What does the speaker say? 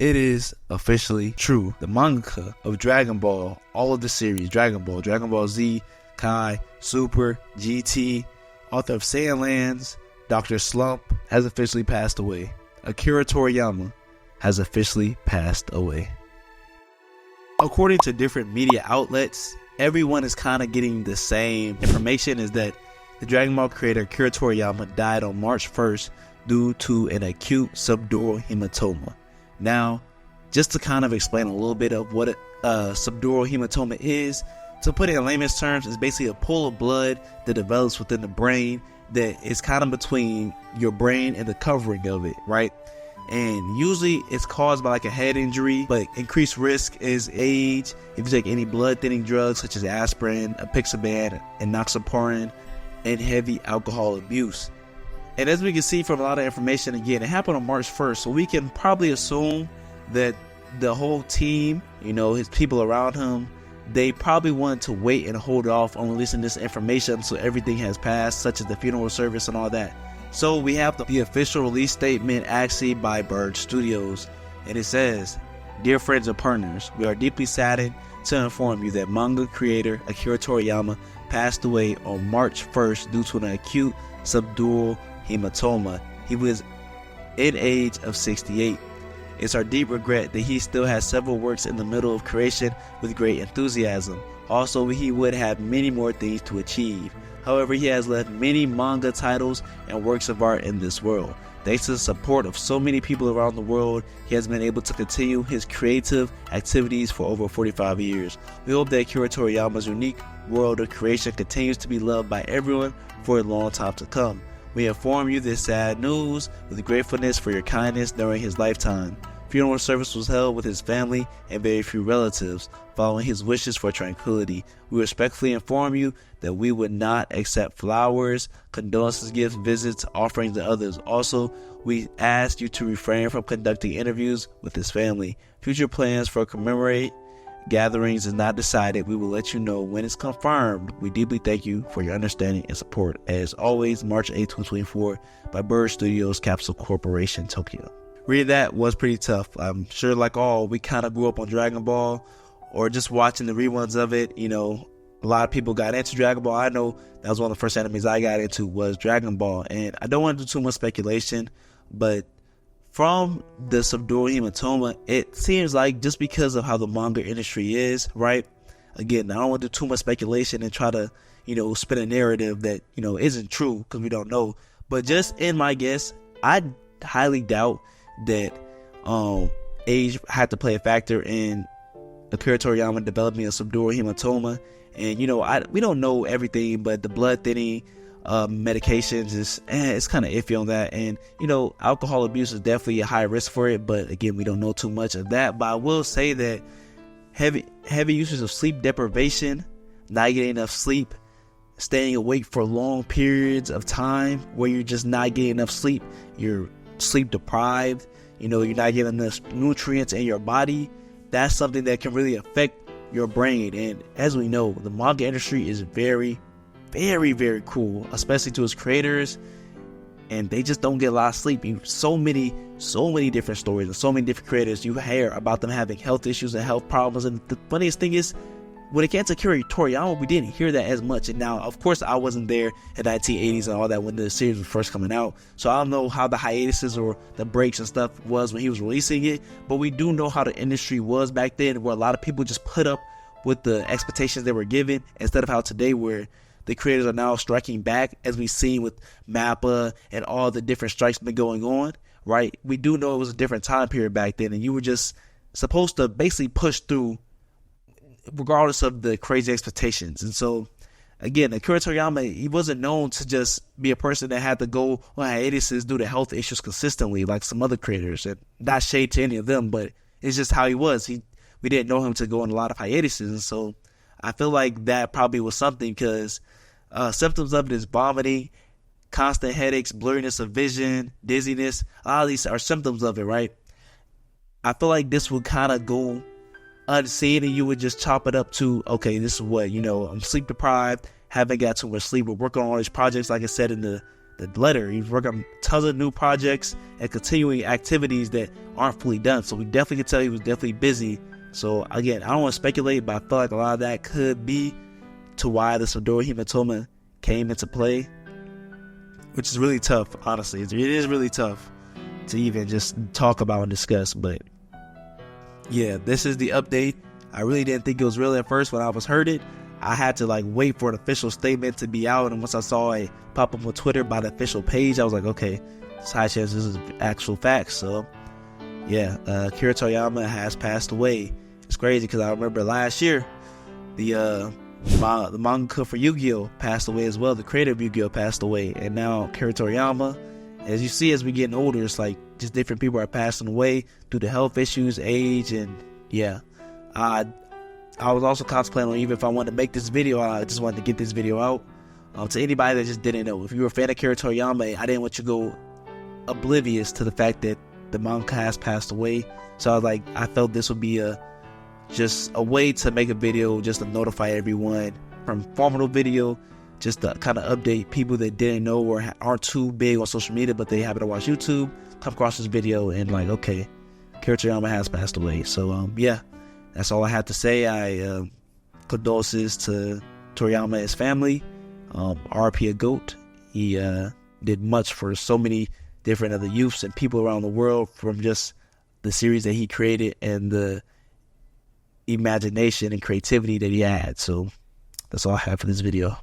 It is officially true. The mangaka of Dragon Ball, all of the series, Dragon Ball Z, Kai, Super, GT, author of Saiyanlands, Dr. Slump, has officially passed away. Akira Toriyama has officially passed away. According to different media outlets, everyone is kind of getting the same information, is that the Dragon Ball creator Akira Toriyama died on March 1st due to an acute subdural hematoma. Now, just to kind of explain a little bit of what a subdural hematoma is, to put it in layman's terms, it's basically a pool of blood that develops within the brain that is kind of between your brain and the covering of it, right? And usually it's caused by like a head injury, but increased risk is age, if you take any blood thinning drugs such as aspirin, apixaban, and enoxaparin, and heavy alcohol abuse. And as we can see from a lot of information, again, it happened on March 1st, so we can probably assume that the whole team, his people around him, they probably wanted to wait and hold off on releasing this information until everything has passed, such as the funeral service and all that. So we have the official release statement actually by Bird Studios, and it says, "Dear friends and partners, we are deeply saddened to inform you that manga creator Akira Toriyama passed away on March 1st due to an acute subdural hematoma. He was in age of 68. It's our deep regret that he still has several works in the middle of creation with great enthusiasm. Also, he would have many more things to achieve. However, he has left many manga titles and works of art in this world. Thanks to the support of so many people around the world, he has been able to continue his creative activities for over 45 years. We hope that Akira Toriyama's unique world of creation continues to be loved by everyone for a long time to come. We inform you this sad news with gratefulness for your kindness during his lifetime. Funeral service was held with his family and very few relatives, following his wishes for tranquility. We respectfully inform you that we would not accept flowers, condolences gifts, visits, offerings, and others. Also, we ask you to refrain from conducting interviews with his family. Future plans for commemorate gatherings is not decided. We will let you know when it's confirmed. We deeply thank you for your understanding and support. As always, March 8, 2024 by Bird Studios, Capsule Corporation, Tokyo." Reading that was pretty tough. I'm sure like all, we kind of grew up on Dragon Ball or just watching the reruns of it. A lot of people got into Dragon Ball. I know that was one of the first animes I got into was Dragon Ball. And I don't want to do too much speculation, but from the subdural hematoma, it seems like just because of how the manga industry is, right? Again, I don't want to do too much speculation and try to, spin a narrative that, isn't true because we don't know. But just in my guess, I highly doubt that age had to play a factor in Akira Toriyama developing a subdural hematoma. And, we don't know everything, but the blood thinning medications it's kind of iffy on that. And alcohol abuse is definitely a high risk for it, but again, we don't know too much of that. But I will say that heavy usage of sleep deprivation, not getting enough sleep, staying awake for long periods of time where you're just not getting enough sleep, you're sleep deprived, you're not getting enough nutrients in your body, that's something that can really affect your brain. And as we know, the manga industry is very, very, very cool, especially to its creators, and they just don't get a lot of sleep. So many different stories and so many different creators, you hear about them having health issues and health problems. And the funniest thing is, when it came to Akira Toriyama, we didn't hear that as much. And now, of course, I wasn't there in the 1980s and all that when the series was first coming out, so I don't know how the hiatuses or the breaks and stuff was when he was releasing it, but we do know how the industry was back then, where a lot of people just put up with the expectations they were given, instead of how today, where the creators are now striking back, as we've seen with MAPPA and all the different strikes been going on, right? We do know it was a different time period back then, and you were just supposed to basically push through regardless of the crazy expectations. And so, again, Akira Toriyama, he wasn't known to just be a person that had to go on hiatuses due to health issues consistently like some other creators. And not shade to any of them, but it's just how he was. We didn't know him to go on a lot of hiatuses. And so I feel like that probably was something, because symptoms of it is vomiting, constant headaches, blurriness of vision, dizziness. A lot of these are symptoms of it, right? I feel like this would kind of go unseen, and you would just chop it up to, okay, this is what, I'm sleep deprived, haven't got too much sleep, we're working on all these projects, like I said in the the letter. He's working on tons of new projects and continuing activities that aren't fully done. So we definitely can tell he was definitely busy. So again, I don't want to speculate, but I feel like a lot of that could be to why the Midori hematoma came into play, which is really tough, honestly. It is really tough to even just talk about and discuss. But yeah, this is the update. I really didn't think it was real at first when I was heard it. I had to like wait for an official statement to be out, and once I saw it pop up on Twitter by the official page, I was like, okay, it's high chance this is actual facts. So yeah, Akira Toriyama has passed away. It's crazy because I remember last year the mangaka for Yu-Gi-Oh passed away as well. The creator of Yu-Gi-Oh passed away, and now Akira Toriyama. As you see, as we getting older, it's like just different people are passing away due to health issues, age, and yeah. I was also contemplating on, even if I wanted to make this video, I just wanted to get this video out to anybody that just didn't know. If you were a fan of Akira Toriyama, I didn't want you to go oblivious to the fact that the manga has passed away. So I was like, I felt this would be just a way to make a video just to notify everyone from formal video, just to kind of update people that didn't know or aren't too big on social media, but they happen to watch YouTube, come across this video and like, okay, Akira Toriyama has passed away. So yeah, that's all I have to say. I condolences to Toriyama and his family. RP a GOAT. He did much for so many different other youths and people around the world from just the series that he created and the imagination and creativity that he had. So that's all I have for this video.